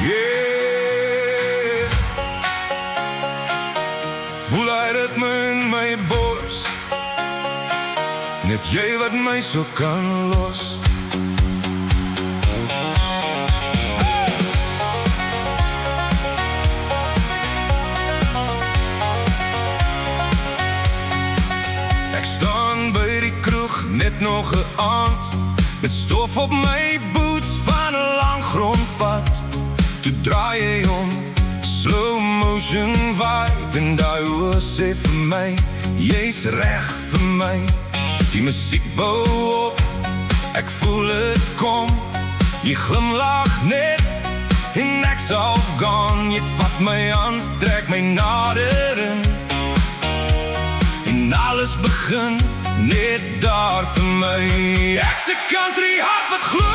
Yeah. Voel hy dit my in my bors, net jy wat my so kan los. Ek staan by die kroeg, net nog 'n aand, met stof op my boots van 'n lang grondpad. Toe draai jy om, slow motion vibe, en daai oë sê vir my, jy's reg vir my. Die musiek bou op, ek voel het kom, jy glimlag net, en ek's al gone. Jy vat my aan, trek my nader in, en alles begin net daar vir my. Ek's 'n country hart wat glo,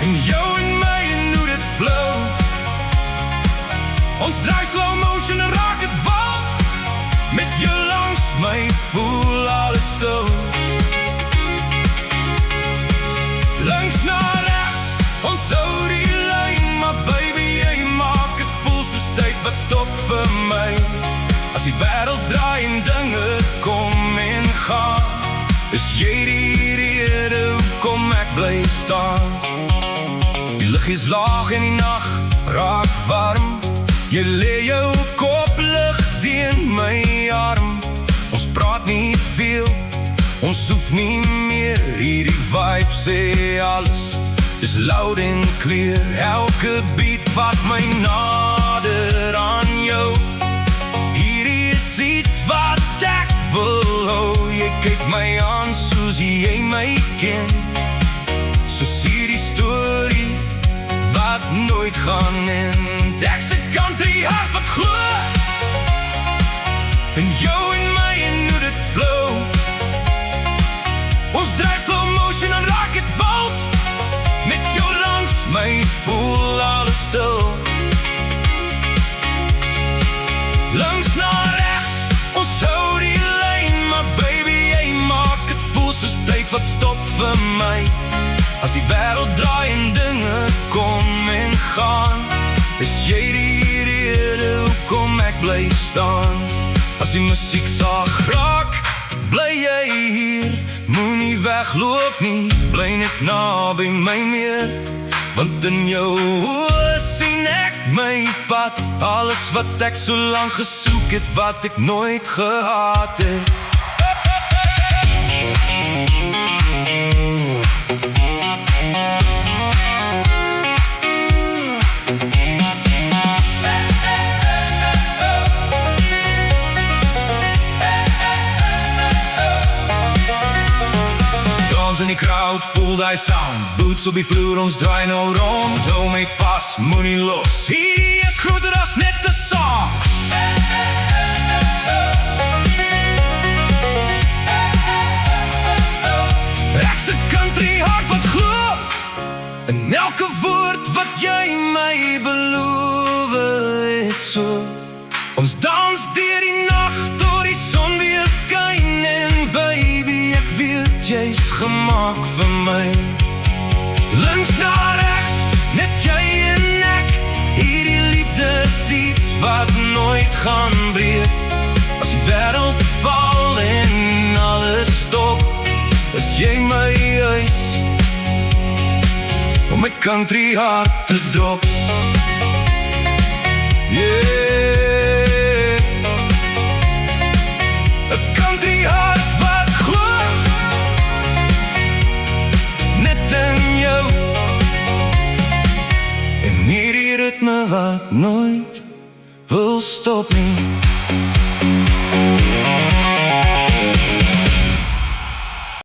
en jou en my en hoe dit flow. Ons draai slow motion en raak het wild, met jou langs my voel alles stil. Links na regs, ons hou die lyn, maar baby jy maak het voel soos tyd wat stop vir my. As die wêreld draai en dinge kom en gaan, is jy die rede hoekom ek bly staan. Die lig is laag en die nag raak warm, jy lê jou kop lig teen my arm. Ons praat nie veel, ons hoef nie meer, hierdie vibe sê alles, is loud en clear. Elke beat vat my nader aan jou, hierdie is iets wat ek wil hou. Jy kyk my aan soos jy my ken, soos hierdie storie wat nooit gaan end. Ek's 'n country hart wat glo, en jou en my en hoe dit flow. Ons draai slow motion en raak het wild, met jou langs my voel alles stil. Links na regs, ons hou die lyn, maar baby jy maak het voel soos tyd wat stop vir my. As die wêreld draai en dinge kom en gaan, is jy die rede hoekom ek bly staan. As die musiek sag raak, bly jy hier, moenie wegloop nie, bly net naby my meer. Want in jou oë sien ek my pad, alles wat ek so lang gesoek het, wat ek nooit gehad het. In die crowd voel die sound, boots op die vloer, ons draai nou rond. Hou my vas, moenie los, hierdie is groter as net 'n song. Ek's 'n country hart wat glo, in elke woord wat jy my beloof het so. Ons dans deur die nag, tot die son weer skyn, en baby ek weet jy's gemaak vir my. Links na regs, net jy en ek, hierdie liefde is iets wat nooit gaan breek. As die wêreld val en alles stop, is jy my huis, om my country hart te drop. Yeah, 'n country hart wat glo, net in jou, en hierdie ritme wat nooit wil stop nie.